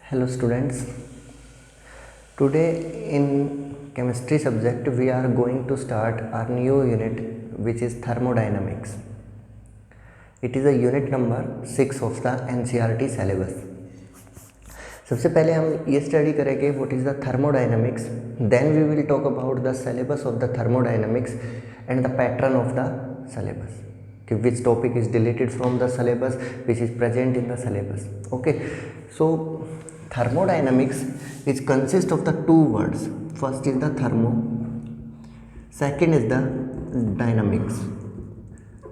Hello students, today in chemistry subject we are going to start our new unit which is thermodynamics. It is a unit number 6 of the NCERT syllabus. सबसे पहले हम ये study करेंगे what is the thermodynamics, then we will talk about the syllabus of the thermodynamics and the pattern of the syllabus, कि which topic is deleted from the syllabus which is present in the syllabus. Okay, so thermodynamics is consist of the two words. First is the thermo, second is the dynamics.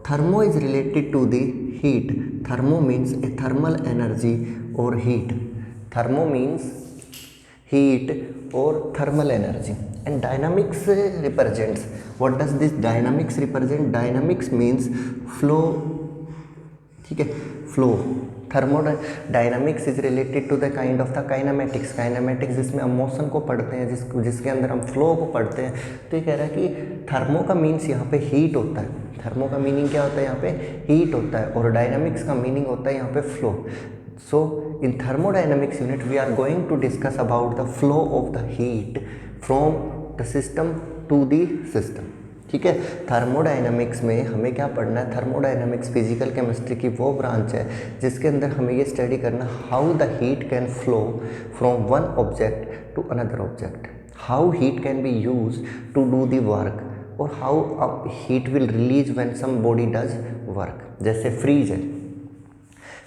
Thermo is related to the heat. Thermo means a thermal energy or heat. Thermo means heat or thermal energy, and dynamics represents, what does this dynamics represent? Dynamics means flow. ठीक है, flow. Thermodynamics is related to the kind of the kinematics. Kinematics जिसमें हम motion को पढ़ते हैं, जिसके अंदर हम फ्लो को पढ़ते हैं. तो ये कह रहा है कि थर्मो का मीन्स यहाँ पे हीट होता है. थर्मो का मीनिंग क्या होता है? यहाँ पे हीट होता है, और डायनामिक्स का मीनिंग होता है यहाँ पे flow. So in thermodynamics unit we are going to discuss about the flow of the heat from the system to the system. ठीक है, थर्मोडायनामिक्स में हमें क्या पढ़ना है? थर्मोडायनामिक्स फिजिकल केमिस्ट्री की वो ब्रांच है जिसके अंदर हमें ये स्टडी करना how the heat can flow from one object to another object, how heat can be use to do the work, और how heat will release when some body does work. जैसे fridge है,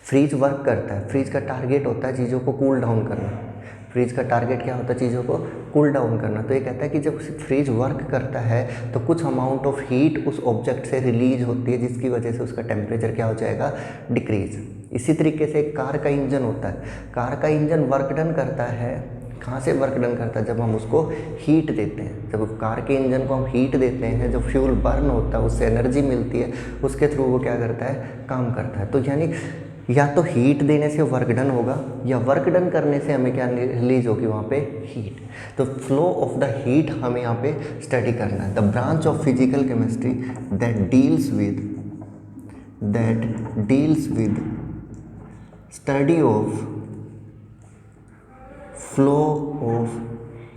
fridge work करता है. Fridge का target होता है चीज़ों को कूल डाउन करना. फ्रीज का टारगेट क्या होता है? चीज़ों को कूल डाउन करना. तो ये कहता है कि जब फ्रीज वर्क करता है तो कुछ अमाउंट ऑफ हीट उस ऑब्जेक्ट से रिलीज होती है, जिसकी वजह से उसका टेम्परेचर क्या हो जाएगा? डिक्रीज. इसी तरीके से एक कार का इंजन होता है. कार का इंजन वर्क डन करता है. कहाँ से वर्क डन करता है? जब हम उसको हीट देते हैं. जब कार के इंजन को हम हीट देते हैं, जब फ्यूल बर्न होता है, उससे एनर्जी मिलती है, उसके थ्रू वो क्या करता है? काम करता है. तो यानी या तो हीट देने से वर्क डन होगा, या वर्क डन करने से हमें क्या रिलीज होगी? वहाँ पे हीट. तो फ्लो ऑफ द हीट हमें यहाँ पे स्टडी करना है. The branch of physical chemistry that deals with study of flow of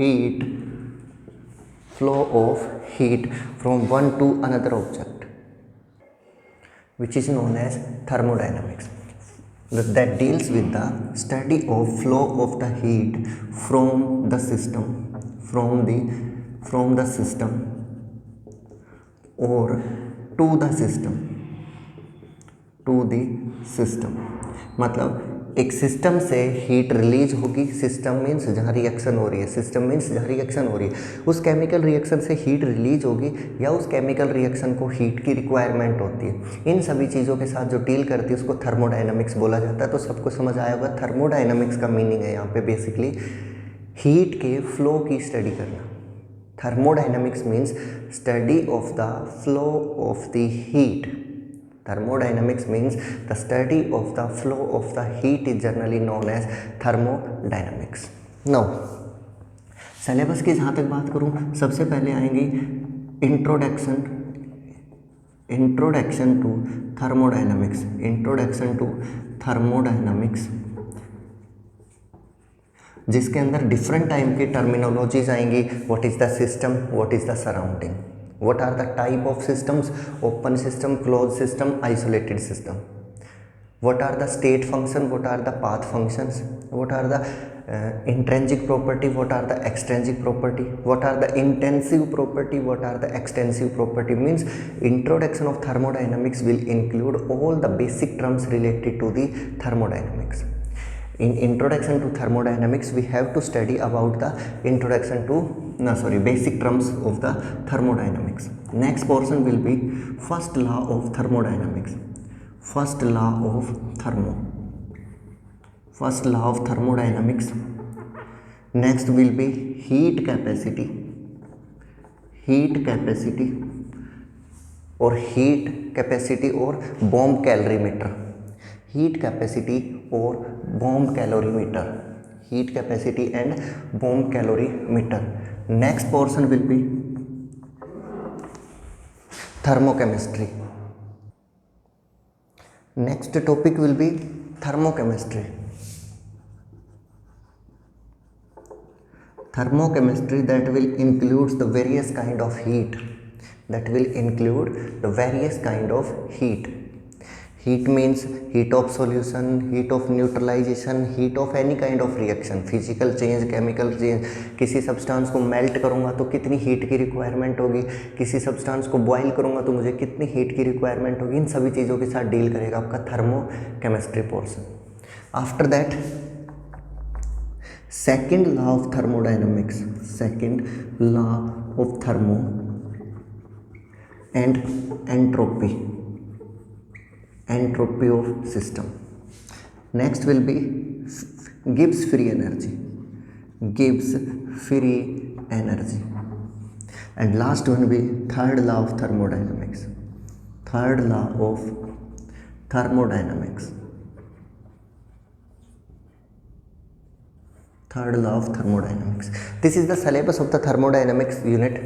heat from one two another object, which is known as thermodynamics, that deals with the study of flow of the heat from the system or to the system. मतलब एक system से heat release होगी. System means जहाँ reaction हो रही है. उस chemical reaction से हीट रिलीज होगी, या उस केमिकल रिएक्शन को हीट की रिक्वायरमेंट होती है. इन सभी चीज़ों के साथ जो डील करती है उसको थर्मोडायनामिक्स बोला जाता है. तो सबको समझ आया होगा थर्मोडायनामिक्स का मीनिंग है यहाँ पे बेसिकली हीट के फ्लो की स्टडी करना. Thermodynamics means study of the flow of the heat. Thermodynamics means the study of the flow of the heat is generally known as thermodynamics. Now, syllabus की जहाँ तक बात करूँ, सबसे पहले आएंगी इंट्रोडक्शन टू थर्मोडायनामिक्स, जिसके अंदर डिफरेंट टाइप की टर्मिनोलॉजीज आएंगी. What is the system, what is the surrounding, what are the type of systems? Open system, closed system, isolated system. What are the state function, what are the path functions, what are the intrinsic property, what are the extrinsic property, what are the intensive property, what are the extensive property. Means introduction of thermodynamics will include all the basic terms related to the thermodynamics. In introduction to thermodynamics we have to study about the basic terms of the thermodynamics. Next portion will be first law of thermodynamics. First law of thermodynamics. Next will be heat capacity or bomb calorimeter. Heat capacity और bomb calorimeter. Heat capacity and bomb calorimeter. Next portion will be thermochemistry. Next topic will be thermochemistry. thermochemistry that will includes the various kind of heat, that will include the various kind of heat. Heat means heat of solution, heat of neutralization, heat of any kind of reaction, physical change, chemical change. किसी substance को melt करूँगा तो कितनी heat की requirement होगी, किसी substance को boil करूँगा तो मुझे कितनी हीट की रिक्वायरमेंट होगी, इन सभी चीज़ों के साथ डील करेगा आपका thermochemistry portion. After that second law of thermodynamics, second law of thermo and entropy, entropy of system. Next will be Gibbs free energy, Gibbs free energy. And last one will be third law of thermodynamics, third law of thermodynamics, third law of thermodynamics. This is the syllabus of the thermodynamics unit.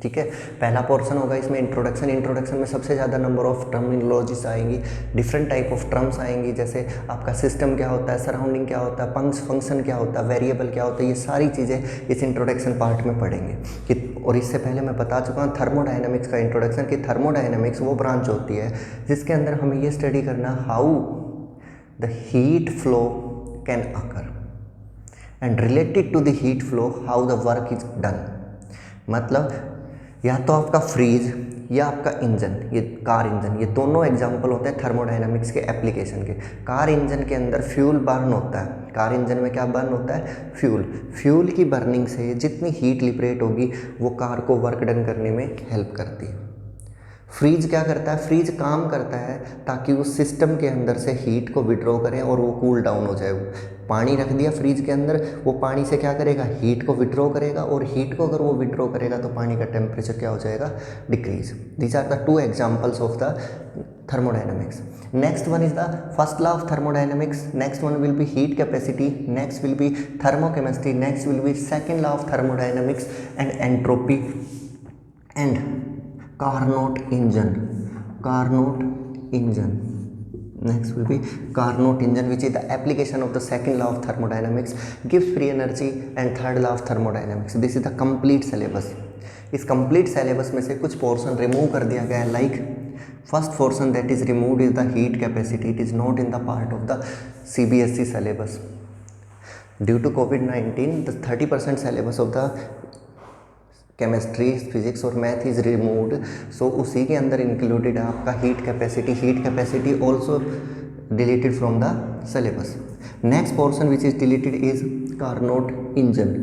ठीक है, पहला portion होगा इसमें introduction. Introduction में सबसे ज़्यादा number of terminologies आएंगी, different type of terms आएंगी, जैसे आपका सिस्टम क्या होता है, सराउंडिंग क्या होता है, फंक्शन क्या होता है, वेरिएबल क्या होता है, ये सारी चीज़ें इस इंट्रोडक्शन पार्ट में पढ़ेंगे. और इससे पहले मैं बता चुका हूँ थर्मोडाइनमिक्स का इंट्रोडक्शन, कि थर्मोडाइनमिक्स वो ब्रांच होती है जिसके अंदर हमें ये स्टडी करना how the heat flow can occur and related to the heat flow how the work is done. मतलब या तो आपका फ्रीज या आपका इंजन, ये कार इंजन, ये दोनों एग्जांपल होते हैं थर्मोडाइनमिक्स के एप्लीकेशन के. कार इंजन के अंदर फ्यूल बर्न होता है, कार इंजन में क्या बर्न होता है, फ्यूल की बर्निंग से जितनी हीट लिबरेट होगी वो कार को वर्क डन करने में हेल्प करती है. फ्रीज क्या करता है, फ्रीज काम करता है ताकि उस सिस्टम के अंदर से हीट को विड्रॉ करें और वो कूल डाउन हो जाए. वो पानी रख दिया फ्रीज के अंदर, वो पानी से क्या करेगा, हीट को विड्रॉ करेगा, और हीट को अगर वो विड्रॉ करेगा तो पानी का टेम्परेचर क्या हो जाएगा, decrease. These are the two examples of the thermodynamics. Next one is the first law of thermodynamics. Next one will be heat capacity. Next will be thermochemistry. Next will be second law of thermodynamics and entropy and Carnot engine. Carnot engine. Next will be Carnot engine, which is the application of the second law of thermodynamics, Gibbs free energy and third law of thermodynamics. This is the complete syllabus. इस complete syllabus में से कुछ portion remove कर दिया गया है. Like first portion that is removed is the heat capacity. It is not in the part of the CBSE syllabus. Due to COVID-19, the 30% syllabus of the chemistry, physics और math is removed. सो उसी के अंदर included है आपका heat capacity. Heat capacity also deleted from the syllabus. Next portion which is deleted is Carnot engine,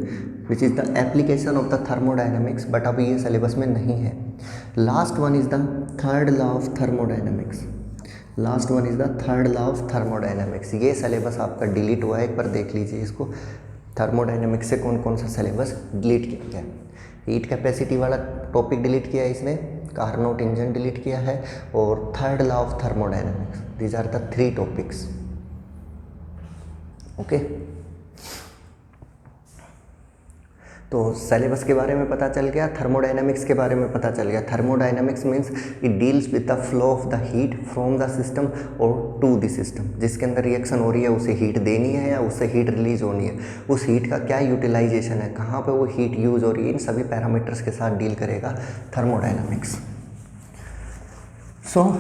which is the application of the thermodynamics, but अब ये syllabus में नहीं है. Last one is the third law of thermodynamics. Last one is the third law of thermodynamics. ये syllabus आपका delete हुआ है, एक बार देख लीजिए इसको. थर्मोडाइनमिक्स से कौन कौन सा सिलेबस डिलीट किया गया है. हीट कैपेसिटी वाला टॉपिक डिलीट किया है इसने, कार्नोट इंजन डिलीट किया है, और third law of thermodynamics. These are the 3 topics. Okay, तो सिलेबस के बारे में पता चल गया, थर्मोडाइनमिक्स के बारे में पता चल गया. Thermodynamics means it deals with the flow of the heat from the system और टू द सिस्टम. जिसके अंदर रिएक्शन हो रही है उसे हीट देनी है या उससे हीट रिलीज होनी है, उस हीट का क्या यूटिलाइजेशन है, कहाँ पे वो हीट यूज हो रही है, इन सभी पैरामीटर्स के साथ डील करेगा थर्मोडाइनमिक्स. सो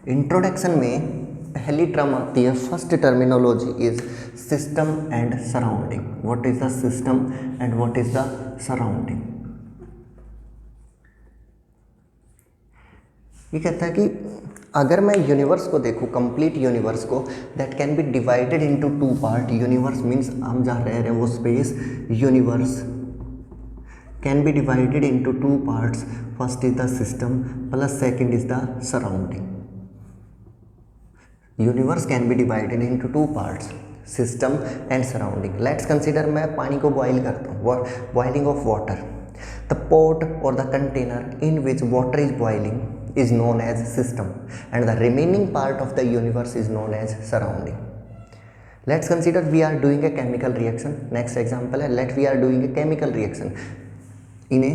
इंट्रोडक्शन में पहली टर्म आती है, first terminology is system and surrounding. What is the system and what is the surrounding. ये कहता है कि अगर मैं यूनिवर्स को देखूं, कंप्लीट यूनिवर्स को, that can be divided into 2 part. Universe means हम जहाँ रह रहे हैं वो space. Universe can B divided into 2 parts. First is the system plus second is the surrounding. Universe can be divided into 2 parts, system and surrounding. Let's consider मैं पानी को boil करता हूँ, boiling of water. The pot or the container in which water is boiling is known as system and the remaining part of the universe is known as surrounding. Let's consider we are doing a chemical reaction. Next example है, we are doing a chemical reaction in a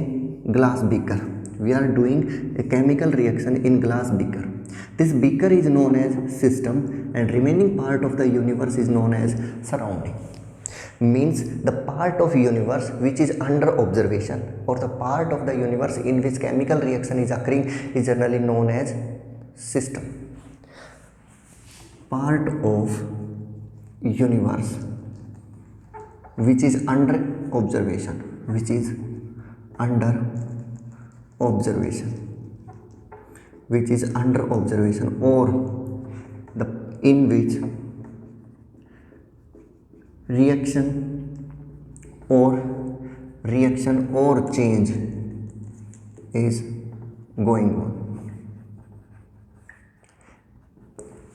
glass beaker. We are doing a chemical reaction in glass beaker. This beaker is known as system and remaining part of the universe is known as surrounding. means the part of universe which is under observation, or the part of the universe in which chemical reaction is occurring is generally known as system. Part of universe which is under observation, which is under observation, which is under observation, or the in which reaction or change is going on.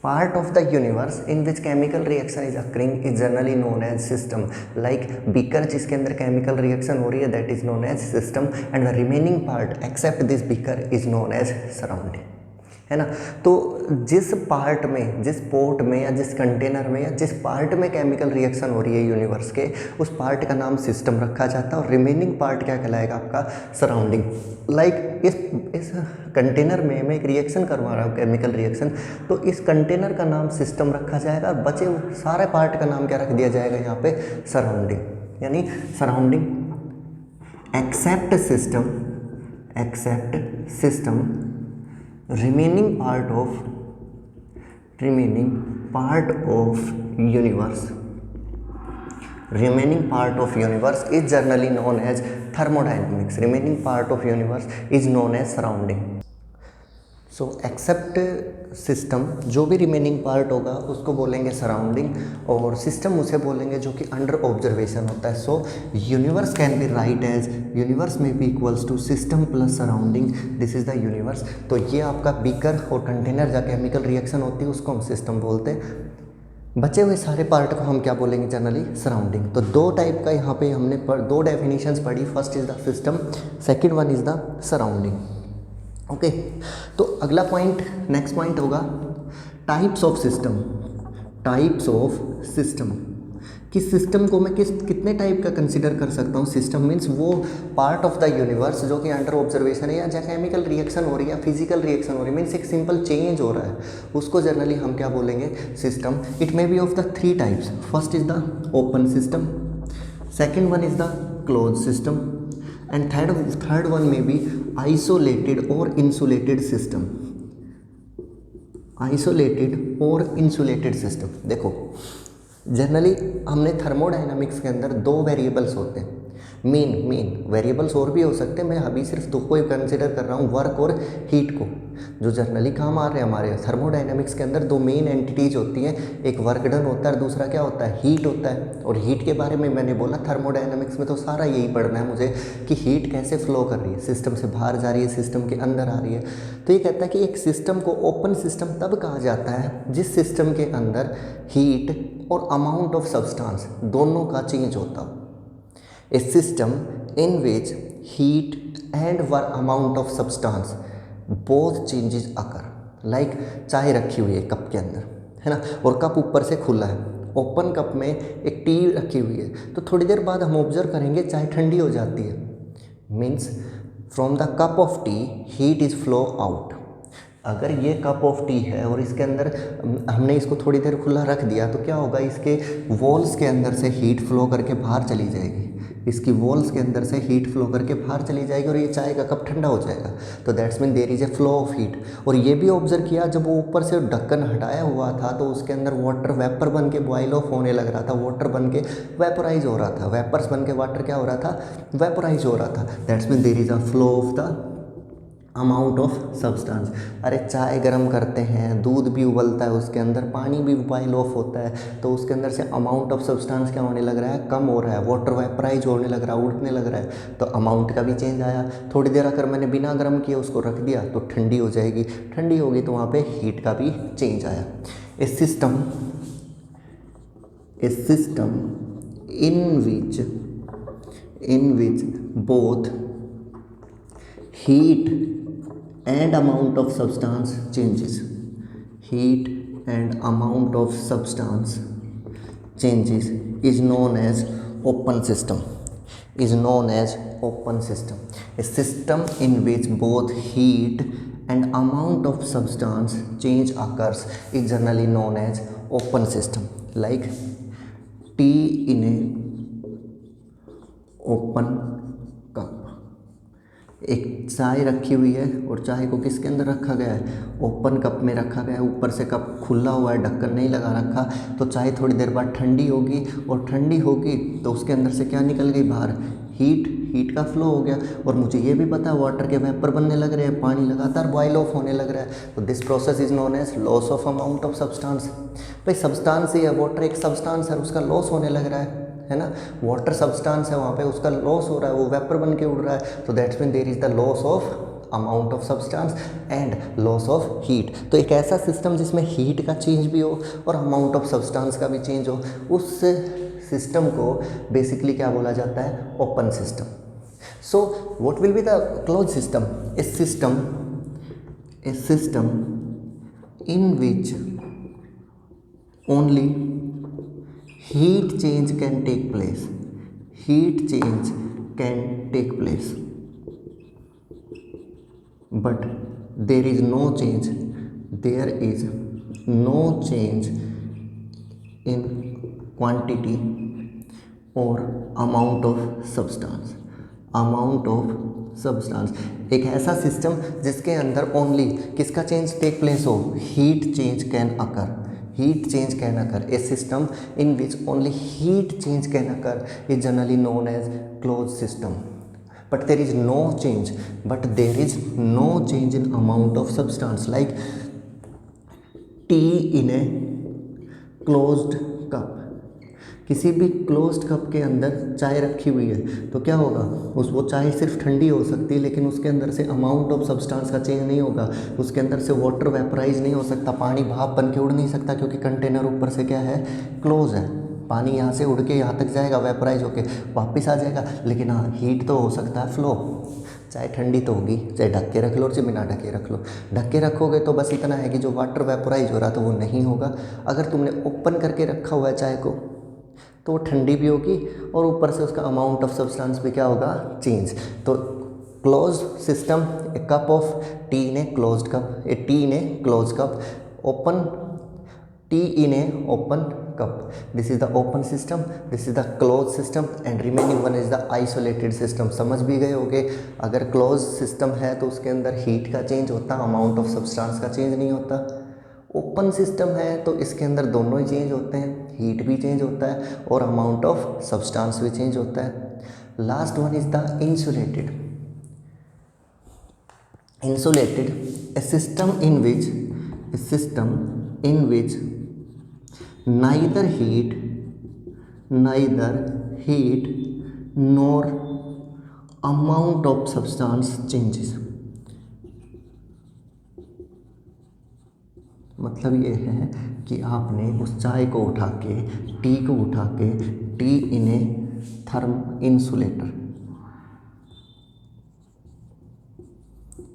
Part of the universe in which chemical reaction is occurring is generally known as system. Like beaker जिसके अंदर chemical reaction हो रही है, that is known as system, and the remaining part except this beaker is known as surrounding, है ना। तो जिस part में, जिस पोर्ट में या जिस कंटेनर में या जिस पार्ट में केमिकल रिएक्शन हो रही है यूनिवर्स के, उस पार्ट का नाम सिस्टम रखा जाता है, और रिमेनिंग पार्ट क्या कहलाएगा आपका, सराउंडिंग। लाइक इस कंटेनर में मैं एक रिएक्शन करवा रहा हूँ, केमिकल रिएक्शन, तो इस कंटेनर का नाम सिस्टम रखा जाएगा, और बचे सारे पार्ट का नाम क्या रख दिया जाएगा यहाँ पे, सराउंडिंग। यानी surrounding except system remaining part of universe is generally known as thermodynamics. Remaining part of universe is known as surrounding. So except system, जो भी रिमेनिंग पार्ट होगा उसको बोलेंगे सराउंडिंग, और सिस्टम उसे बोलेंगे जो कि अंडर ऑब्जर्वेशन होता है। So universe can be right as universe में be equals to system plus surrounding, this is the universe. तो ये आपका बीकर और कंटेनर जहाँ केमिकल रिएक्शन होती है उसको हम सिस्टम बोलते हैं, बचे हुए सारे पार्ट को हम क्या बोलेंगे, जनरली सराउंडिंग। तो दो टाइप का यहाँ पे हमने दो डेफिनेशंस पढ़ी, first is the system, second one is the surrounding. Okay, तो अगला पॉइंट, नेक्स्ट पॉइंट होगा types of system. Types of system, कि सिस्टम को मैं कितने टाइप का कंसिडर कर सकता हूँ। सिस्टम मीन्स वो पार्ट ऑफ द यूनिवर्स जो कि अंडर ऑब्जर्वेशन है, या जहाँ केमिकल रिएक्शन हो रही है, फिजिकल रिएक्शन हो रही है, मीन्स एक सिंपल चेंज हो रहा है, उसको जनरली हम क्या बोलेंगे, system. It may be of the three types, first is the open system, second one is the close system, and third one में बी आइसोलेटेड और इंसुलेटेड सिस्टम। आइसोलेटेड और इंसुलेटेड सिस्टम, देखो जनरली हमने thermodynamics के अंदर दो variables होते हैं, मेन वेरिएबल्स और भी हो सकते हैं, मैं अभी सिर्फ दो को कंसिडर कर रहा हूँ, वर्क और हीट को, जो जनरली काम आ रहे हैं हमारे थर्मोडायनामिक्स के अंदर। दो मेन एंटिटीज होती हैं, एक वर्क डन होता है और दूसरा क्या होता है, हीट होता है। और हीट के बारे में मैंने बोला थर्मोडायनामिक्स में तो सारा यही पढ़ना है मुझे, कि हीट कैसे फ्लो कर रही है, सिस्टम से बाहर जा रही है, सिस्टम के अंदर आ रही है। तो ये कहता है कि एक सिस्टम को ओपन सिस्टम तब कहा जाता है जिस सिस्टम के अंदर हीट और अमाउंट ऑफ सब्सटेंस दोनों का चेंज होता हो। A system in which heat and amount of substance both changes occur. Like चाय रखी हुई है कप के अंदर, है ना, और कप ऊपर से खुला है, ओपन कप में एक टी रखी हुई है, तो थोड़ी देर बाद हम ऑब्जर्व करेंगे चाय ठंडी हो जाती है, means from the cup of T heat is flow out. अगर ये कप ऑफ टी है और इसके अंदर हमने इसको थोड़ी देर खुला रख दिया, तो क्या होगा, इसके वॉल्स के अंदर से हीट फ्लो करके बाहर चली जाएगी, इसकी वॉल्स के अंदर से हीट फ्लो करके बाहर चली जाएगी और ये चाय का कप ठंडा हो जाएगा। तो that's mean there is a flow of heat. और ये भी ऑब्जर्व किया, जब वो ऊपर से ढक्कन हटाया हुआ था तो उसके अंदर वाटर वेपर बन के बॉयल ऑफ होने लग रहा था, वाटर बन के वेपराइज हो रहा था, वेपर्स बन के वाटर क्या हो रहा था, वेपराइज हो रहा था। That's mean there is a flow of the amount of substance. अरे चाय गर्म करते हैं, दूध भी उबलता है, उसके अंदर पानी भी बॉयल ऑफ होता है, तो उसके अंदर से अमाउंट ऑफ सब्सटेंस क्या होने लग रहा है, कम हो रहा है, वाटर वेपराइज होने लग रहा है, उड़ने लग रहा है, तो अमाउंट का भी चेंज आया। थोड़ी देर अगर मैंने बिना गर्म किए उसको रख दिया तो ठंडी हो जाएगी, ठंडी होगी तो वहाँ पे हीट का भी चेंज आया। A system in which both heat and amount of substance changes, heat and amount of substance changes is known as open system, is known as open system. A system in which both heat and amount of substance change occurs is generally known as open system. Like tea in a open cup. एक चाय रखी हुई है और चाय को किसके अंदर रखा गया है, ओपन कप में रखा गया है। ऊपर से कप खुला हुआ है, ढक्कन नहीं लगा रखा। तो चाय थोड़ी देर बाद ठंडी होगी और ठंडी होगी तो उसके अंदर से क्या निकल गई बाहर, हीट का फ्लो हो गया। और मुझे ये भी पता है वाटर के वेपर बनने लग रहे हैं, पानी लगातार बॉयल ऑफ होने लग रहा है। तो this process is known as loss of amount of substance. भाई सब्सटेंस ही है, वाटर एक सब्सटेंस है, उसका लॉस होने लग रहा है ना। वाटर सब्सटेंस है, वहाँ पे उसका लॉस हो रहा है, वो वेपर बन के उड़ रहा है। तो that's mean there is the loss of amount of substance and loss of heat. तो एक ऐसा सिस्टम जिसमें हीट का चेंज भी हो और अमाउंट ऑफ सब्सटेंस का भी चेंज हो, उस सिस्टम को बेसिकली क्या बोला जाता है, open system. So what will be the close system, A system in which only heat change can take place, but there is no change in quantity or amount of substance। एक ऐसा system जिसके अंदर only किसका change take place हो, heat change can occur. A system in which only heat change can occur is generally known as closed system। But there is no change in amount of substance, like tea in a closed cup। किसी भी closed cup के अंदर चाय रखी हुई है तो क्या होगा, वो चाय सिर्फ ठंडी हो सकती है, लेकिन उसके अंदर से अमाउंट ऑफ सब्सटेंस का चेंज नहीं होगा। उसके अंदर से वाटर वेपराइज नहीं हो सकता, पानी भाप बन के उड़ नहीं सकता, क्योंकि कंटेनर ऊपर से क्या है, क्लोज है। पानी यहाँ से उड़ के यहाँ तक जाएगा, वेपराइज होके वापस आ जाएगा। लेकिन हाँ, हीट तो हो सकता है फ्लो। चाहे ठंडी तो होगी, चाहे ढक के रख लो चाहे बिना ढके रख लो। ढक के रखोगे तो बस इतना है कि जो वाटर वेपराइज हो रहा तो वो नहीं होगा। अगर तुमने ओपन करके रखा हुआ है चाय को तो वो ठंडी भी होगी और ऊपर से उसका अमाउंट ऑफ सब्सटेंस भी क्या होगा, चेंज। तो close system, A cup of T in a closed cup, A T in A close cup, open T in A open cup. This is the open system, this is the close system and remaining one is the isolated system. समझ भी गए होगे, अगर close system है तो उसके अंदर heat का चेंज होता, अमाउंट ऑफ सब्सटेंस का चेंज नहीं होता। ओपन सिस्टम है तो इसके अंदर दोनों ही चेंज होते हैं, हीट भी चेंज होता है और अमाउंट ऑफ सब्सटेंस भी चेंज होता है। Last one is the insulated. A system in which neither heat nor amount of substance changes। मतलब ये है कि आपने उस चाय को उठा के, टी को उठा के, टी इन ए थर्म इंसुलेटर,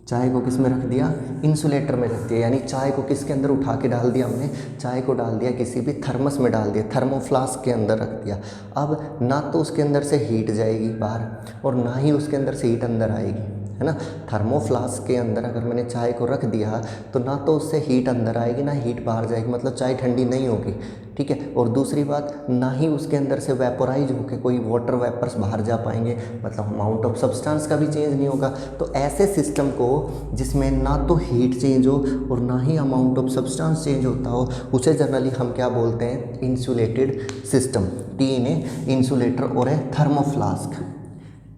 चाय को किस में रख दिया, इंसुलेटर में रख दिया। यानी चाय को किसके अंदर उठा के डाल दिया हमने, चाय को डाल दिया किसी भी थर्मस में डाल दिया, थर्मोफ्लास्क के अंदर रख दिया। अब ना तो उसके अंदर से हीट जाएगी बाहर और ना ही उसके अंदर से हीट अंदर आएगी, है ना। थर्मोफ्लास्क के अंदर अगर मैंने चाय को रख दिया तो ना तो उससे हीट अंदर आएगी ना हीट बाहर जाएगी, मतलब चाय ठंडी नहीं होगी, ठीक है। और दूसरी बात, ना ही उसके अंदर से वेपोराइज होकर कोई वाटर वेपर्स बाहर जा पाएंगे, मतलब अमाउंट ऑफ सब्सटेंस का भी चेंज नहीं होगा। तो ऐसे सिस्टम को जिसमें ना तो हीट चेंज हो और ना ही अमाउंट ऑफ सब्सटेंस चेंज होता हो, उसे जनरली हम क्या बोलते हैं, इंसुलेटेड सिस्टम। टी इन ए इंसुलेटर और ए थर्मोफ्लास्क,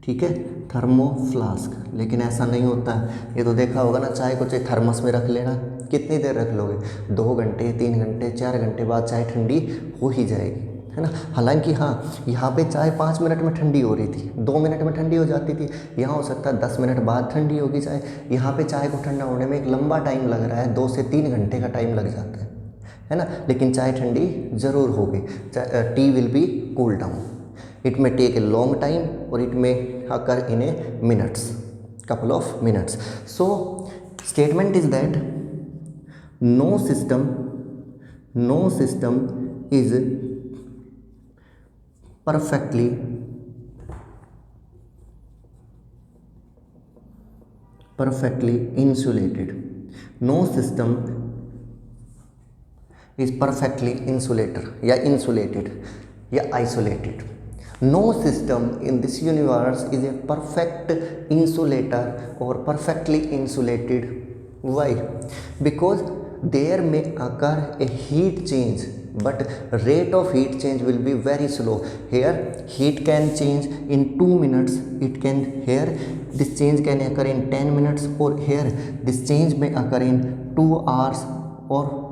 ठीक है, थर्मोफ्लास्क। लेकिन ऐसा नहीं होता है, ये तो देखा होगा ना, चाय को चाहे थर्मस में रख लेना, कितनी देर रख लोगे, 2 घंटे 3 घंटे 4 घंटे बाद चाय ठंडी हो ही जाएगी, है ना। हालांकि हाँ, यहाँ पे चाय 5 मिनट में ठंडी हो रही थी, 2 मिनट में ठंडी हो जाती थी, यहाँ हो सकता है 10 मिनट बाद ठंडी होगी चाय। यहाँ पे चाय को ठंडा होने में एक लंबा टाइम लग रहा है, 2 से 3 घंटे का टाइम लग जाता है ना। लेकिन चाय ठंडी ज़रूर होगी, T will be cool down. It may take a long time or it may occur in a couple of minutes. So statement is that no system is perfectly insulated. No system is perfectly insulated या isolated। No system in this universe is a perfect insulator or perfectly insulated. Why? Because there may occur a heat change, but rate of heat change will be very slow. Here heat can change in 2 minutes, it can, here this change can occur in 10 minutes, or here this change may occur in 2 hours or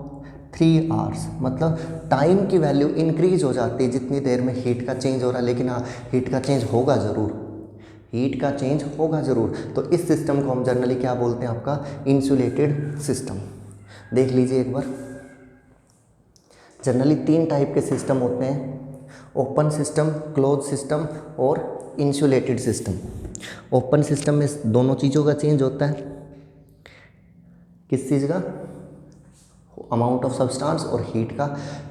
3 hours. मतलब time की value increase हो जाती है जितनी देर में heat का change हो रहा है. लेकिन हाँ, हीट का चेंज होगा ज़रूर, हीट का चेंज होगा ज़रूर. तो इस सिस्टम को हम जनरली क्या बोलते हैं, आपका इंसुलेटेड सिस्टम. देख लीजिए एक बार. जनरली 3 टाइप के सिस्टम होते हैं, ओपन सिस्टम, क्लोज सिस्टम और इंसुलेटेड सिस्टम. ओपन सिस्टम में दोनों चीज़ों का चेंज होता है. किस चीज़ का? अमाउंट ऑफ सब्सटेंस और हीट का.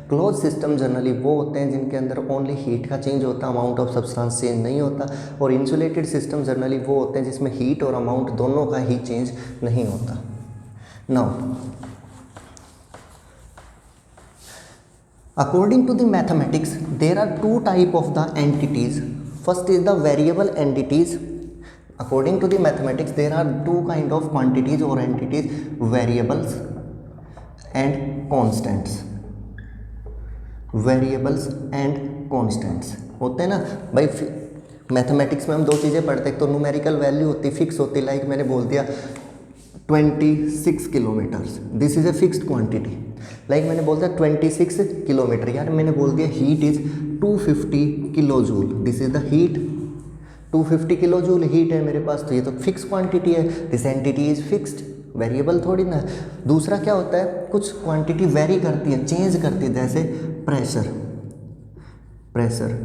क्लोज सिस्टम जनरली वो होते हैं जिनके अंदर ओनली हीट का चेंज होता है, अमाउंट ऑफ सब्सटेंस चेंज नहीं होता. और इंसुलेटेड सिस्टम जनरली वो होते हैं जिसमें हीट और अमाउंट दोनों का ही चेंज नहीं होता. Now according to the mathematics there are 2 type of the entities. First is the variable entities. According to the mathematics there are 2 kind of quantities or entities, variables and constants. Variables and constants होते हैं ना भाई. Mathematics में हम 2 चीज़ें पढ़ते हैं, तो न्यूमेरिकल वैल्यू होती, फिक्स होती. लाइक मैंने बोल दिया 26 kilometres, this is a fixed quantity. Like मैंने बोल दिया 26 किलोमीटर, यार मैंने बोल दिया heat is 250 kilo joule, this is the heat. 250 kilo joule heat है मेरे पास, तो ये तो फिक्स क्वांटिटी है. This entity is fixed, variable थोड़ी ना. दूसरा क्या होता है, कुछ क्वांटिटी वेरी करती है, चेंज करती है. जैसे प्रेशर, प्रेशर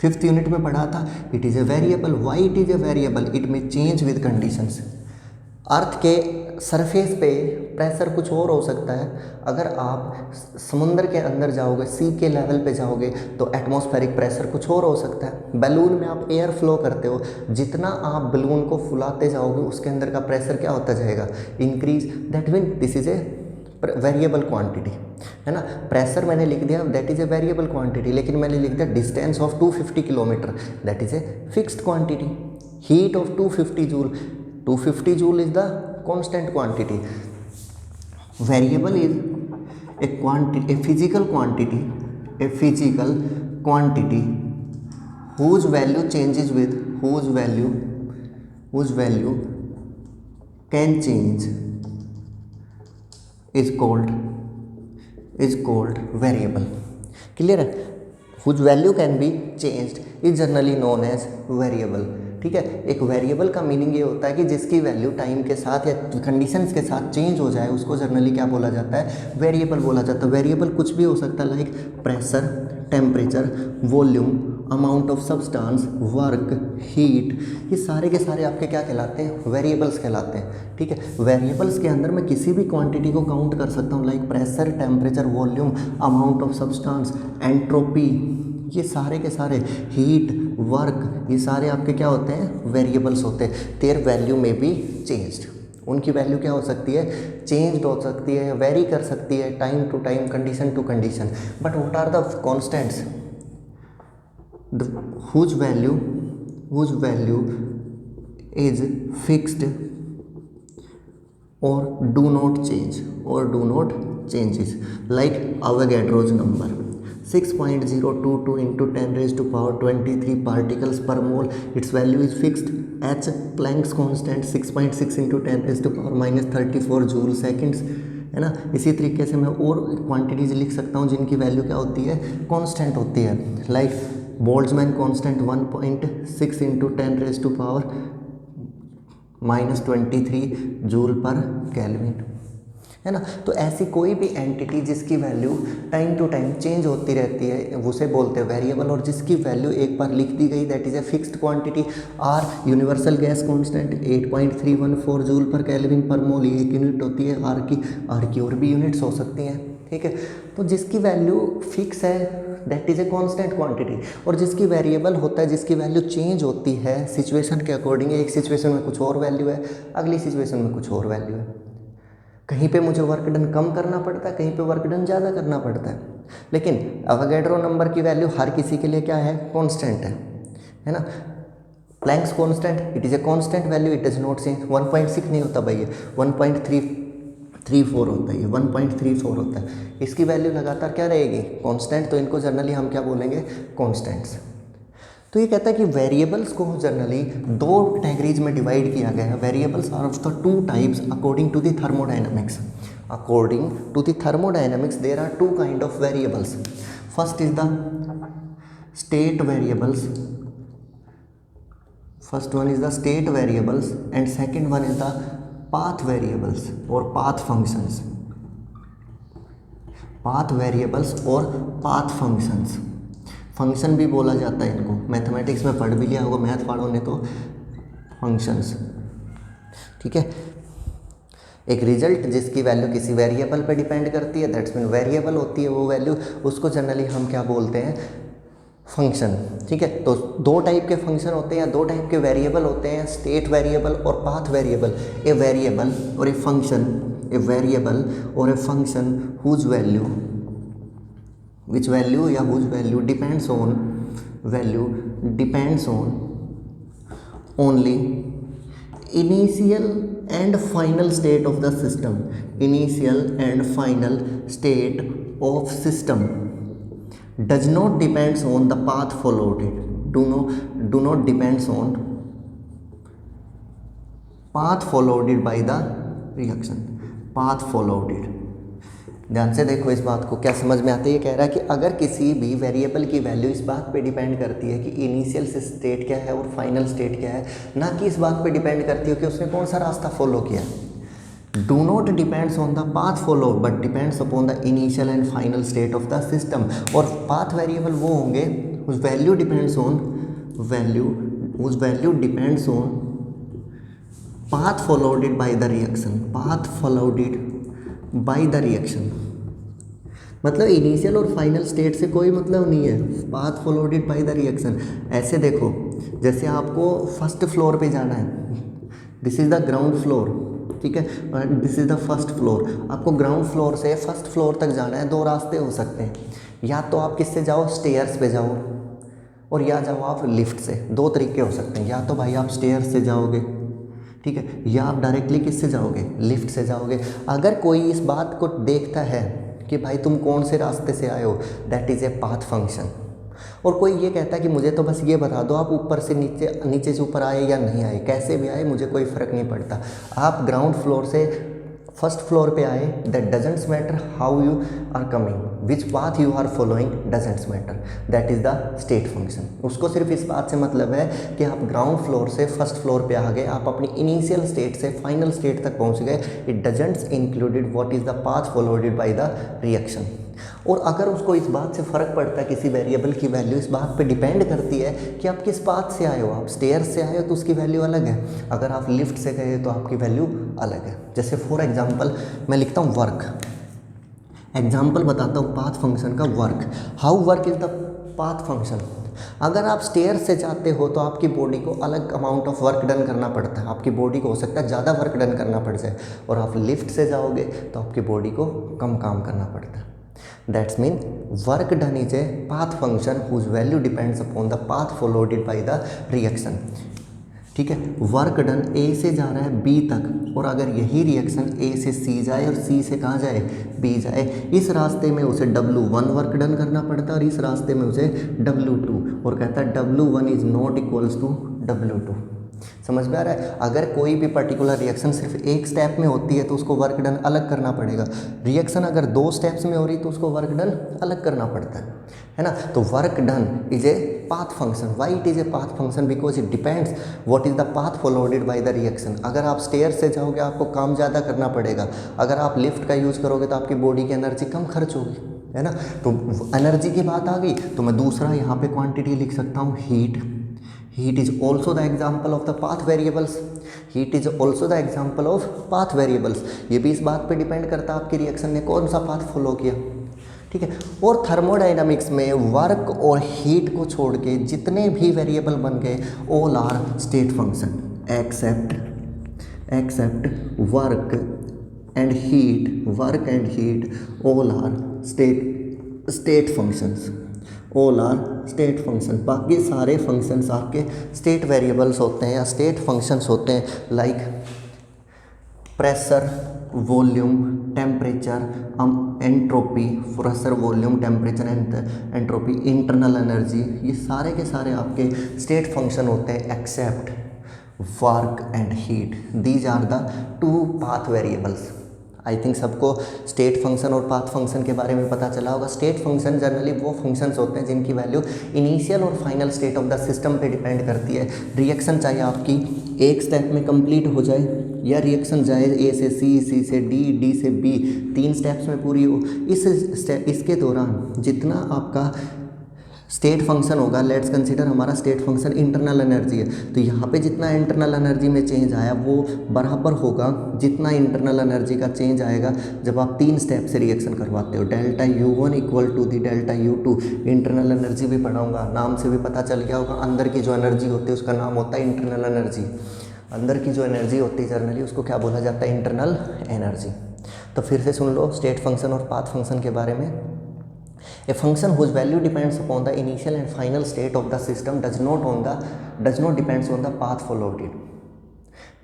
5th यूनिट में पढ़ा था. It is a variable. Why it is a variable? It में चेंज विद कंडीशंस. अर्थ के सरफेस पे प्रेशर कुछ और हो सकता है. अगर आप समुद्र के अंदर जाओगे, सी के लेवल पे जाओगे, तो एटमॉस्फेरिक प्रेशर कुछ और हो सकता है. बैलून में आप एयर फ्लो करते हो, जितना आप बैलून को फुलाते जाओगे उसके अंदर का प्रेशर क्या होता जाएगा, increase. That mean this is a variable quantity, है ना. प्रेशर मैंने लिख दिया, that is a variable quantity. लेकिन मैंने लिख दिया distance of 250 kilometre, that is a fixed quantity. Heat of 250 joule, 250 joule is the constant quantity. Variable is a quantity, a physical quantity, a physical quantity whose value changes with, whose value can change is called variable. Clear है? Whose value can be changed is generally known as variable. ठीक है. एक variable का meaning ये होता है कि जिसकी वैल्यू टाइम के साथ या कंडीशंस के साथ चेंज हो जाए, उसको जनरली क्या बोला जाता है, वेरिएबल बोला जाता है. वेरिएबल कुछ भी हो सकता है, like pressure, temperature, volume, amount of substance, work, heat, ये सारे के सारे आपके क्या कहलाते हैं, वेरिएबल्स कहलाते हैं. ठीक है. वेरिएबल्स के अंदर मैं किसी भी क्वांटिटी को काउंट कर सकता हूँ, like pressure, temperature, volume, amount of substance, entropy, ये सारे के सारे, हीट, वर्क, ये सारे आपके क्या होते हैं, वेरिएबल्स होते हैं. देयर वैल्यू में बी चेंज्ड, उनकी वैल्यू क्या हो सकती है, चेंज्ड हो सकती है, वेरी कर सकती है time to time, condition to condition. But what are the constants, whose value is fixed or do not changes, like Avogadro's number 6.022 into 10 raised to power 23 particles per mole. Its value is fixed. H Planck's constant 6.6 into 10 raised to power minus 34 joule seconds, है ना. इसी तरीके से मैं और quantities लिख सकता हूँ जिनकी वैल्यू क्या होती है, कांस्टेंट होती है. Like Boltzmann constant 1.6 into 10 raise to power minus 23 joule per kelvin, है ना. तो ऐसी कोई भी एंटिटी जिसकी value time to time change होती रहती है, उसे बोलते हैं वेरिएबल. और जिसकी वैल्यू एक बार लिख दी गई, that is a fixed quantity. R universal gas constant 8.314 joule per kelvin per mole, ये एक यूनिट होती है आर की और भी यूनिट्स हो सकती हैं. ठीक है. तो जिसकी वैल्यू फिक्स है, that is a constant quantity. और जिसकी वेरिएबल होता है, जिसकी वैल्यू चेंज होती है सिचुएशन के अकॉर्डिंग, एक सिचुएशन में कुछ और वैल्यू है, अगली सिचुएशन में कुछ और वैल्यू है. कहीं पे मुझे वर्क डन कम करना पड़ता है, कहीं पे वर्क डन ज़्यादा करना पड़ता है। लेकिन अवोगाड्रो नंबर की वैल्यू हर किसी के लिए क्या है, कांस्टेंट है ना। Planck's constant, it is a constant value, it is not change. 1.6 नहीं होता भाई, ये 1.334 होता है, ये 1.34 होता है। इसकी वैल्यू लगातार क्या रहेगी, कांस्टेंट। तो इनको जनरली हम क्या बोलेंगे, कांस्टेंट्स। तो ये कहता है कि वेरिएबल्स को जनरली दो कैटेगरीज में डिवाइड किया गया है। Variables are of the two types according to the thermodynamics. According to the thermodynamics there are two kind of variables. First is the state variables, first one is the state variables and second one is the path variables और path functions. Path variables और path functions, function भी बोला जाता है इनको, mathematics में पढ़ भी लिया होगा मैथ पढ़ो ने तो, फंक्शंस। ठीक है, एक रिजल्ट जिसकी वैल्यू किसी वेरिएबल पे डिपेंड करती है, दैट्स मीन वेरिएबल होती है वो वैल्यू, उसको जनरली हम क्या बोलते हैं, फंक्शन। ठीक है, तो दो टाइप के फंक्शन होते हैं, दो टाइप के वेरिएबल होते हैं, स्टेट वेरिएबल और पाथ वेरिएबल। ए वेरिएबल और ए फंक्शन, ए वेरिएबल और a function whose value, which value या whose value depends on, value depends on only initial and final state of the system, initial and final state of system, does not depends on the path followed, do not depends on path followed by the reaction, path followed। ध्यान से देखो इस बात को, क्या समझ में आता है। ये कह रहा है कि अगर किसी भी वेरिएबल की वैल्यू इस बात पे डिपेंड करती है कि इनिशियल स्टेट क्या है और फाइनल स्टेट क्या है, ना कि इस बात पे डिपेंड करती है कि उसने कौन सा रास्ता फॉलो किया। Do not depends on the path follow but depends upon the initial and final state of the system. और पाथ वेरिएबल वो होंगे उस वैल्यू डिपेंड्स ऑन, वैल्यू उस value depends on path followed by the reaction, path followed by the reaction. मतलब initial और final state से कोई मतलब नहीं है, path followed by the reaction. ऐसे देखो, जैसे आपको फर्स्ट फ्लोर पे जाना है, this is the ground floor, ठीक है, this is the first floor. आपको ग्राउंड फ्लोर से फर्स्ट फ्लोर तक जाना है, दो रास्ते हो सकते हैं, या तो आप किससे जाओ, स्टेयर्स पे जाओ, और या जाओ आप लिफ्ट से। दो तरीके हो सकते हैं, या तो भाई आप स्टेयर्स से जाओगे, ठीक है, या आप डायरेक्टली किससे जाओगे, लिफ्ट से जाओगे। अगर कोई इस बात को देखता है कि भाई तुम कौन से रास्ते से आए हो, that is A path function. और कोई ये कहता है कि मुझे तो बस ये बता दो आप ऊपर से नीचे, नीचे से ऊपर आए या नहीं आए, कैसे भी आए मुझे कोई फ़र्क नहीं पड़ता। आप ग्राउंड फ्लोर से फर्स्ट फ्लोर पे आए, that doesn't matter how you are coming, which path you are following doesn't matter, that is the state function. उसको सिर्फ इस बात से मतलब है कि आप ग्राउंड फ्लोर से फर्स्ट फ्लोर पे आ गए, आप अपनी इनिशियल स्टेट से फाइनल स्टेट तक पहुंच गए, it doesn't included what is the path followed by the reaction. और अगर उसको इस बात से फ़र्क पड़ता है, किसी वेरिएबल की वैल्यू इस बात पे डिपेंड करती है कि आप किस पाथ से आए हो, आप स्टेयर्स से आए हो तो उसकी वैल्यू अलग है, अगर आप लिफ्ट से गए तो आपकी वैल्यू अलग है। जैसे फॉर एग्जांपल मैं लिखता हूँ वर्क, एग्जांपल बताता हूँ पाथ फंक्शन का, work, how work is the path function. अगर आप स्टेयर से जाते हो तो आपकी बॉडी को अलग अमाउंट ऑफ वर्क डन करना पड़ता है, आपकी बॉडी को हो सकता है ज़्यादा वर्क डन करना पड़ जाए, और आप लिफ्ट से जाओगे तो आपकी बॉडी को कम काम करना पड़ता है। That's mean work done is a path function whose value depends upon the path followed by the reaction. ठीक है, वर्क डन ए से जा रहा है बी तक, और अगर यही रिएक्शन ए से सी जाए और सी से कहाँ जाए, बी जाए, इस रास्ते में उसे W1 वर्क डन करना पड़ता है और इस रास्ते में उसे W2, और कहता है W1 is not equals to W2। समझ में आ रहा है। अगर कोई भी पर्टिकुलर रिएक्शन सिर्फ एक स्टेप में होती है तो उसको वर्क डन अलग करना पड़ेगा, रिएक्शन अगर दो स्टेप्स में हो रही तो उसको वर्क डन अलग करना पड़ता है ना। तो work done is a path function. Why it is a path function? Because it depends what is the path फॉलोडेड bye the reaction. अगर आप स्टेयर से जाओगे आपको काम ज़्यादा करना पड़ेगा, अगर आप लिफ्ट का यूज़ करोगे तो आपकी बॉडी की एनर्जी कम खर्च होगी, है ना। तो एनर्जी की बात आ गई तो मैं दूसरा यहाँ पे क्वांटिटी लिख सकता हूँ, heat. Heat is also the example of the path variables. Heat is also the example of path variables. ये भी इस बात पे डिपेंड करता है आपकी रिएक्शन ने कौन सा पाथ फॉलो किया, ठीक है। और थर्मोडाइनमिक्स में वर्क और हीट को छोड़ के जितने भी वेरिएबल बन गए all are state function except work and heat, work and heat, all are state functions, all are state function। बाकी सारे functions आपके state variables होते हैं या state functions होते हैं, like pressure, volume, temperature, entropy, pressure, volume, temperature and entropy, internal energy, ये सारे के सारे आपके स्टेट फंक्शन होते हैं except work and heat. These are the two path variables. I think सबको स्टेट फंक्शन और पाथ फंक्शन के बारे में पता चला होगा। स्टेट फंक्शन जनरली वो फंक्शंस होते हैं जिनकी वैल्यू इनिशियल और final state of the system पे डिपेंड करती है। रिएक्शन चाहे आपकी एक स्टेप में कंप्लीट हो जाए या रिएक्शन जाए ए से सी, सी से डी, डी से बी, 3 स्टेप्स में पूरी हो, इसके दौरान जितना आपका स्टेट फंक्शन होगा, लेट्स कंसीडर हमारा स्टेट फंक्शन इंटरनल एनर्जी है, तो यहाँ पे जितना इंटरनल एनर्जी में चेंज आया वो बराबर होगा जितना इंटरनल एनर्जी का चेंज आएगा जब आप 3 स्टेप से रिएक्शन करवाते हो। Delta U1 equal to the delta U2। Internal energy भी पढ़ाऊंगा, नाम से भी पता चल गया होगा। अंदर की जो एनर्जी होती है उसका नाम होता है इंटरनल एनर्जी। अंदर की जो एनर्जी होती है जनरली उसको क्या बोला जाता है? Internal energy. तो फिर से सुन लो स्टेट फंक्शन और पाथ फंक्शन के बारे में। A function whose value depends upon the initial and final state of the system does not depends on the path followed it।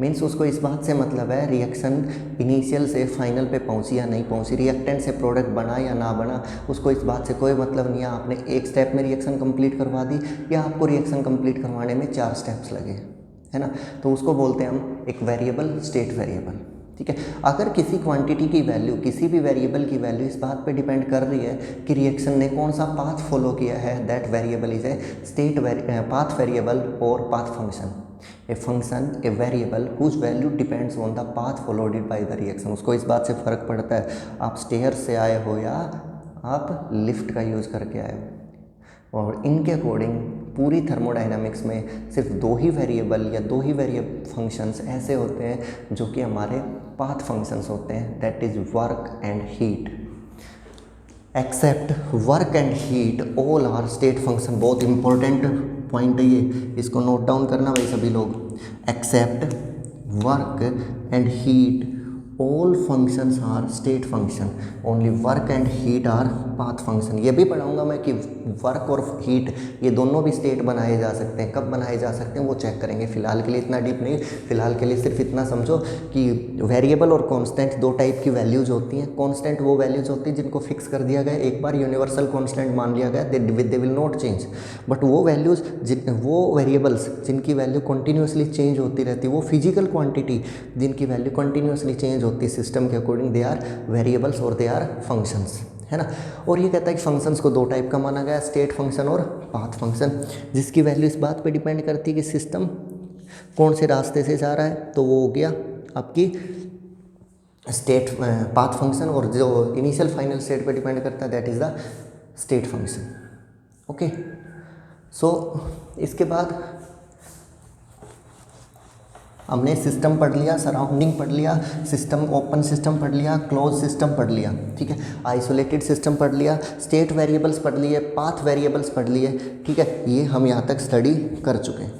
Means उसको इस बात से मतलब है रिएक्शन इनिशियल से फाइनल पे पहुंची या नहीं पहुंची, रिएक्टेंट से प्रोडक्ट बना या ना बना, उसको इस बात से कोई मतलब नहीं है आपने एक स्टेप में रिएक्शन कंप्लीट करवा दी या आपको रिएक्शन कंप्लीट करवाने में 4 स्टेप्स लगे, है ना। तो उसको बोलते हैं हम एक वेरिएबल, स्टेट वेरिएबल, ठीक है। अगर किसी क्वांटिटी की वैल्यू, किसी भी वेरिएबल की वैल्यू इस बात पे डिपेंड कर रही है कि रिएक्शन ने कौन सा पाथ फॉलो किया है, that variable is a state path variable और path function. A function, a variable whose value depends on the path followed by the reaction. उसको इस बात से फ़र्क पड़ता है आप स्टेयर से आए हो या आप लिफ्ट का यूज़ करके आए हो। और इनके अकॉर्डिंग पूरी थर्मोडाइनमिक्स में सिर्फ 2 ही वेरिएबल या 2 ही फंक्शंस ऐसे होते हैं जो कि हमारे पाथ फंक्शंस होते हैं, that is work and heat. Except work and heat all are state function. बहुत इंपॉर्टेंट पॉइंट है ये, इसको नोट डाउन करना भाई सभी लोग। Except work and heat all functions are state function, only work and heat are path function. ये भी पढ़ाऊंगा मैं कि वर्क और हीट ये दोनों भी स्टेट बनाए जा सकते हैं। कब बनाए जा सकते हैं वो चेक करेंगे। फिलहाल के लिए इतना डीप नहीं, फिलहाल के लिए सिर्फ इतना समझो कि वेरिएबल और कांस्टेंट 2 टाइप की वैल्यूज होती हैं। कांस्टेंट वो वैल्यूज होती हैं जिनको फिक्स कर दिया गया, एक बार यूनिवर्सल कांस्टेंट मान लिया गया, they will not change. But वो वैल्यूज, वो वेरिएबल्स जिनकी वैल्यू कंटिन्यूसली चेंज होती रहती है, वो फिजिकल क्वांटिटी जिनकी वैल्यू कंटिन्यूसली चेंज होती है सिस्टम के अकॉर्डिंग, दे आर वेरिएबल्स और दे आर फंक्शंस, है ना। और ये कहता है कि फंक्शंस को 2 टाइप का माना गया, स्टेट फंक्शन और पाथ फंक्शन, जिसकी वैल्यू इस बात पे डिपेंड करती है कि सिस्टम कौन से रास्ते से जा रहा है, तो वो हो गया आपकी स्टेट पाथ फंक्शन, और जो इनिशियल फाइनल स्टेट पे डिपेंड करता है that is the state function. Okay, so इसके बाद हमने सिस्टम पढ़ लिया, सराउंडिंग पढ़ लिया, सिस्टम ओपन सिस्टम पढ़ लिया, क्लोज सिस्टम पढ़ लिया, ठीक है, आइसोलेटेड सिस्टम पढ़ लिया, स्टेट वेरिएबल्स पढ़ लिए, पाथ वेरिएबल्स पढ़ लिए, ठीक है, ये हम यहाँ तक स्टडी कर चुके हैं।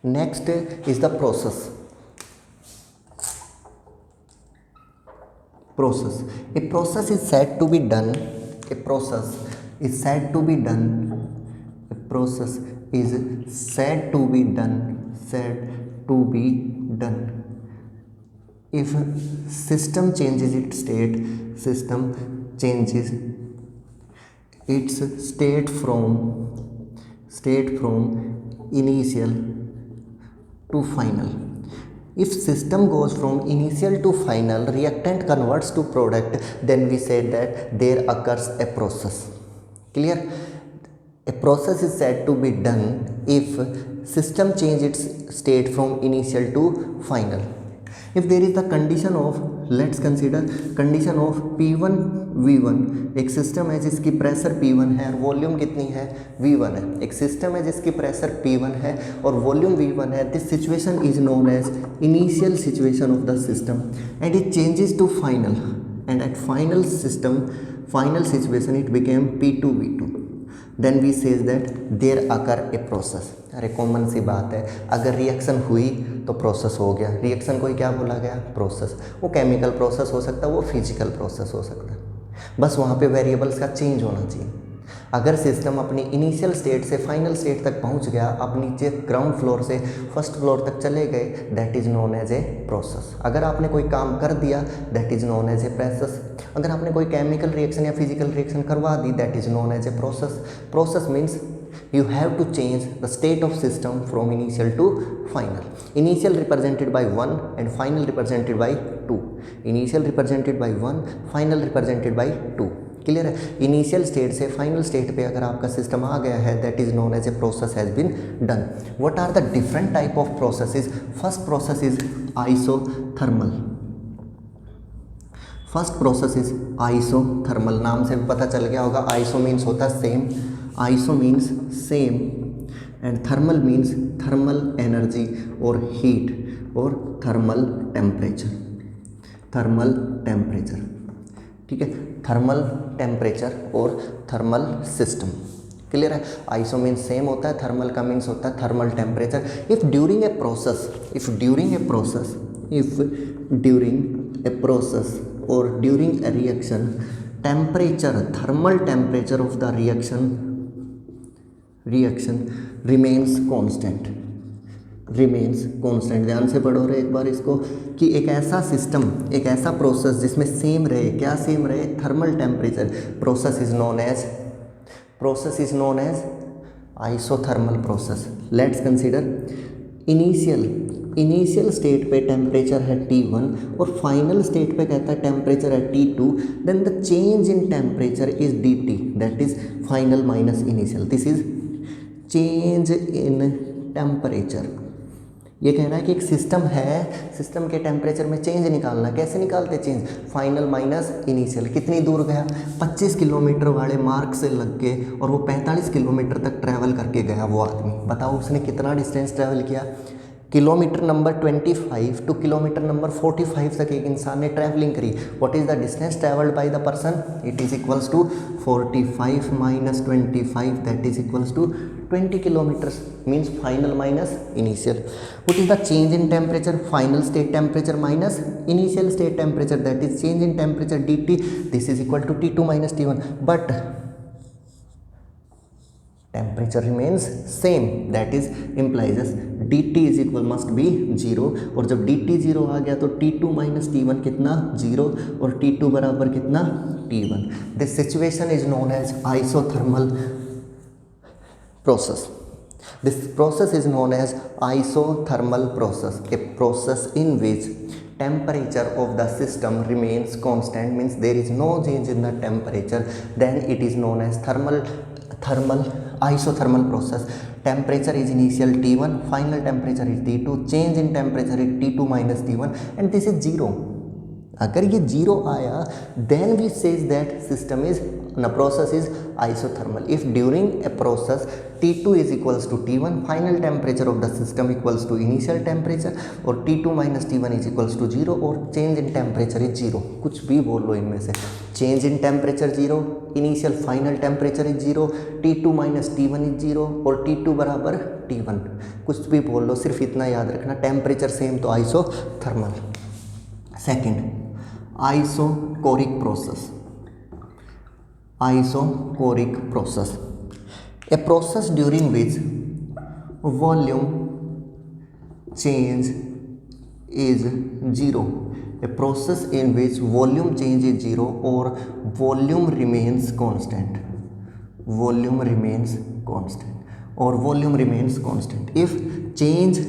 Next is the process. Process, a process is said to be done, a process is said to be done, a process is said to be done, said to be done if system changes its state, system changes its state from initial to final. If system goes from initial to final, reactant converts to product, then we say that there occurs a process. Clear? A process is said to be done if system change its state from initial to final. If there is the condition of, let's consider condition of P1 V1, एक system है जिसकी pressure P1 है और volume कितनी है V1 है। एक system है जिसकी प्रेशर P1 है और वॉल्यूम V1 है। This situation is known as initial situation of the system and it changes to final, and at final situation it became P2 V2। Then we says that there occur a process. अरे common सी बात है, अगर reaction हुई तो process हो गया। Reaction को ही क्या बोला गया? प्रोसेस। वो केमिकल प्रोसेस हो सकता है, वो फिजिकल प्रोसेस हो सकता है, बस वहाँ पे वेरिएबल्स का चेंज होना चाहिए। अगर सिस्टम अपनी इनिशियल स्टेट से फाइनल स्टेट तक पहुंच गया, आप नीचे ग्राउंड फ्लोर से फर्स्ट फ्लोर तक चले गए, that is known as a process. अगर आपने कोई काम कर दिया, that is known as a process. अगर आपने कोई केमिकल रिएक्शन या फिजिकल रिएक्शन करवा दी, that is known as a process. Process means you have to change the state of system from initial to final. Initial represented by 1 and final represented by 2. Initial represented by 1, final represented by 2. Clear है? Initial state से final state पे अगर आपका system आ गया है, that is known as a process has been done. What are the different type of processes? First process is isothermal. First process is isothermal. नाम से पता चल गया होगा, आइसो मीन्स होता है same, iso means same and thermal means thermal energy और heat और थर्मल टेम्परेचर। थर्मल टेम्परेचर, ठीक है, थर्मल टेम्परेचर और थर्मल सिस्टम। क्लियर है? आइसो मीन्स सेम होता है, थर्मल का मीन्स होता है thermal temperature. If during a process, if during a process, if during a process और during a reaction, temperature, thermal temperature of the reaction remains constant, remains constant. ध्यान से पढ़ो रे एक बार इसको, कि एक ऐसा सिस्टम, एक ऐसा प्रोसेस जिसमें सेम रहे, क्या सेम रहे? Thermal temperature. Process is known as isothermal process. Let's consider initial state पे टेम्परेचर है T1 और फाइनल स्टेट पे कहता है टेम्परेचर है T2, then the change in temperature is dt, that is final minus initial. This is change in temperature. ये कह रहा है कि एक सिस्टम है, सिस्टम के टेम्परेचर में चेंज निकालना। कैसे निकालते चेंज? Final minus initial. कितनी दूर गया? 25 किलोमीटर वाले मार्क से लग के और वो 45 किलोमीटर तक ट्रैवल करके गया वो आदमी। बताओ उसने कितना डिस्टेंस ट्रैवल किया? Kilometre number 25 to kilometre number 45 तक एक इंसान ने ट्रैवलिंग करी। What is the distance travelled by the person? It is equals to 45 minus 25, that is equals to 20 kilometres, means final minus initial. What is the change in temperature? Final state temperature minus initial state temperature, that is change in temperature dt, this is equal to T2 minus T1, but temperature remains same, that is implies as dt is equal must be 0, और जब dt 0 आ गया तो T2 minus T1 कितना? 0, और T2 बराबर कितना? T1। This situation is known as isothermal process. This process is known as isothermal process, a process in which temperature of the system remains constant, means there is no change in the temperature, then it is known as isothermal process. Temperature is initial T1, final temperature is T2, change in temperature is T2 minus T1, and this is 0. अगर ये 0 आया, then we says that system is, the process is isothermal. If during a process T2 is equals to T1, final temperature of the system equals to initial temperature, और T2 minus T1 is equals to 0, और change in temperature is 0, कुछ भी बोल लो इनमें से, change in temperature 0, initial final temperature is 0, T2 minus T1 is 0, और T2 बराबर T1, कुछ भी बोल लो, सिर्फ इतना याद रखना, टेम्परेचर सेम तो isothermal. Second, isocoric process. Isocoric process, a process during which volume change is 0, a process in which volume change is 0 or volume remains constant, volume remains constant और volume remains constant if change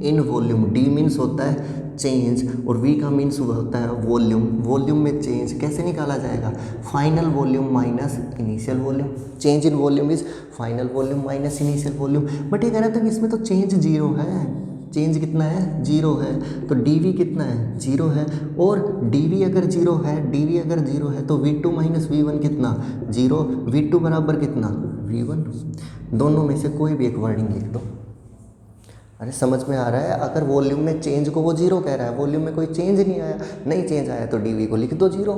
in volume, D means होता है change और V का means होता है volume, volume में change कैसे निकाला जाएगा? Final volume minus initial volume, change in volume is final volume minus initial volume. But ये कह रहा था कि इसमें तो चेंज 0 है, चेंज कितना है? 0 है, तो dV कितना है? 0 है, और dV अगर 0 है, dV अगर 0 है तो V2 माइनस V1 कितना? 0, V2 बराबर कितना? V1। दोनों में से कोई भी एक वर्डिंग लिख दो। अरे समझ में आ रहा है? अगर वॉल्यूम में चेंज को वो 0 कह रहा है, वॉल्यूम में कोई चेंज नहीं आया, नहीं चेंज आया तो dV को लिख दो 0।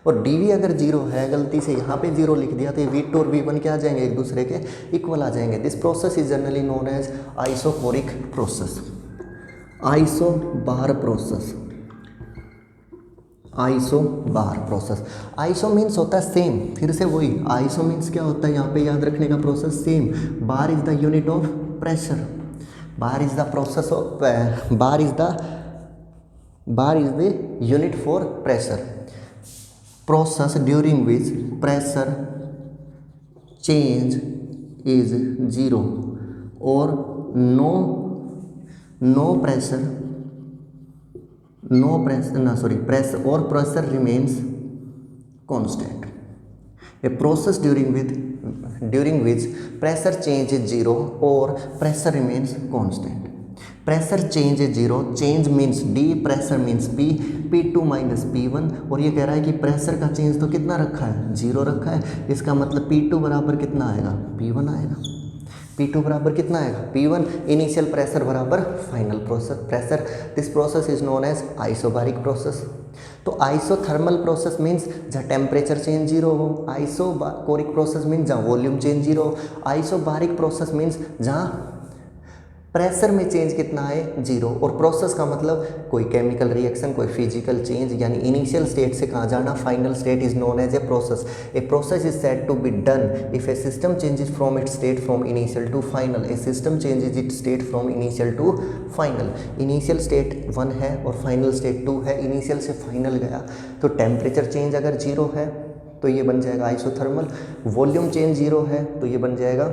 और dV अगर जीरो है, गलती से यहाँ पे जीरो लिख दिया तो ये V2 और V1 क्या आ जाएंगे, एक दूसरे के इक्वल आ जाएंगे। This process is generally known as isochoric process, isobar process, isobar process. Iso means होता है सेम, फिर से वही आइसो मीन्स क्या होता है यहाँ पे याद रखने का process same. Bar is the unit of pressure, bar is the process of bar is the unit for pressure. Process during which pressure change is zero और pressure remains constant. A process during which pressure change is zero or pressure remains constant. Pressure change is zero, change means D, pressure means P, P2 minus P1। और ये कह रहा है कि pressure का change तो कितना रखा है, जीरो रखा है, इसका मतलब P2 बराबर कितना आएगा, P1 आएगा। P2 बराबर कितना आएगा, P1। इनिशियल प्रेशर बराबर final pressure. This process is known as isobaric process. तो आइसोथर्मल प्रोसेस मीन्स जहाँ टेम्परेचर चेंज जीरो हो, आइसोकोरिक प्रोसेस मीन्स जहाँ वॉल्यूम चेंज जीरो हो, आइसोबारिक प्रोसेस मीन्स जहाँ प्रेशर में चेंज कितना है, जीरो। और प्रोसेस का मतलब कोई केमिकल रिएक्शन, कोई फिजिकल चेंज, यानी इनिशियल स्टेट से कहाँ जाना, final state is known as a process. A process is said to be done if a system changes from its state from initial to final. A system changes its state from initial to final. Initial state 1 है और final state 2 है, initial से final गया तो temperature change अगर zero है तो ये बन जाएगा आइसोथर्मल, वॉल्यूम चेंज जीरो है तो ये बन जाएगा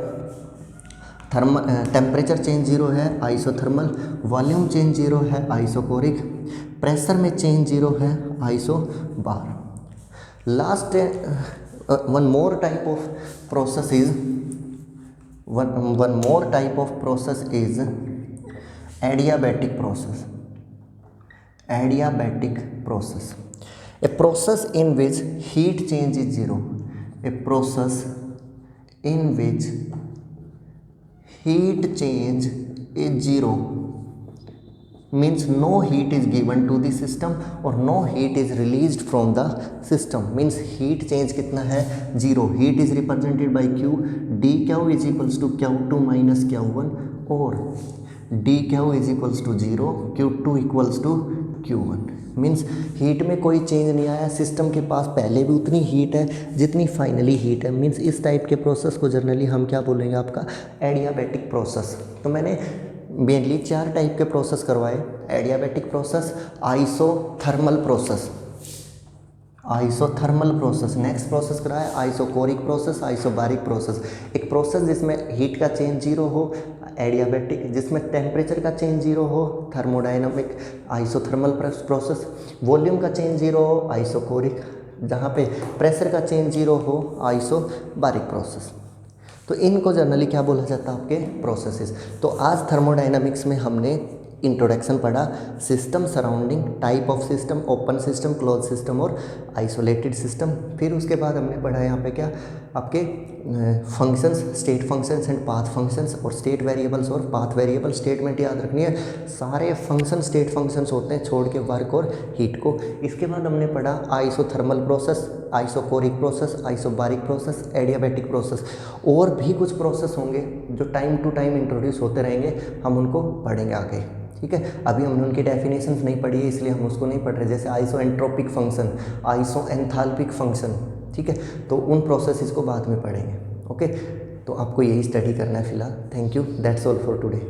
टेम्परेचर चेंज जीरो है आइसोथर्मल, वॉल्यूम चेंज जीरो है आइसोकोरिक, प्रेशर में चेंज जीरो है isobar. Last one more type of process is adiabatic process. Adiabatic process, a process in which heat change is zero. A process in which heat change is zero means no heat is given to the system or no heat is released from the system। means heat change कितना है, zero। heat is represented by Q, dQ is equals to Q2 minus Q1 और dQ is equals to 0, Q2 equals to Q1। Means heat में कोई change नहीं आया, system के पास पहले भी उतनी हीट है जितनी फाइनली हीट है। मीन्स इस टाइप के प्रोसेस को जनरली हम क्या बोलेंगे, आपका एडियाबैटिक प्रोसेस। तो मैंने मेनली 4 टाइप के प्रोसेस करवाए, adiabatic process, isothermal process, isothermal process. Next process कराया आइसोकोरिक प्रोसेस, आइसोबारिक प्रोसेस। एक प्रोसेस जिसमें हीट का चेंज जीरो हो, एडियाबैटिक। जिसमें टेम्परेचर का चेंज जीरो हो, थर्मोडायनामिक, आइसोथर्मल प्रोसेस। वॉल्यूम का चेंज जीरो हो, आइसोकोरिक। जहाँ पे प्रेशर का चेंज जीरो हो, आइसोबारिक प्रोसेस। तो इनको जनरली क्या बोला जाता है, आपके प्रोसेसेस। तो आज थर्मोडायनामिक्स में हमने इंट्रोडक्शन पढ़ा, system surrounding, type of system, open system, close system और आइसोलेटेड सिस्टम। फिर उसके बाद हमने पढ़ा यहाँ पे क्या, आपके functions, state functions and path functions और स्टेट वेरिएबल्स और पाथ वेरिएबल। स्टेटमेंट याद रखनी है, सारे फंक्शन स्टेट फंक्शंस होते हैं छोड़ के वर्क और हीट को। इसके बाद हमने पढ़ा isothermal process, isochoric process, isobaric process, adiabatic process. और भी कुछ प्रोसेस होंगे जो टाइम टू टाइम इंट्रोड्यूस होते रहेंगे, हम उनको पढ़ेंगे आगे। ठीक है, अभी हमने उनकी डेफिनेशंस नहीं पढ़ी है इसलिए हम उसको नहीं पढ़ रहे। जैसे iso entropic function, iso enthalpic function, ठीक है, तो उन प्रोसेसेस को बाद में पढ़ेंगे। ओके, तो आपको यही स्टडी करना है फिलहाल। Thank you, that's all for today.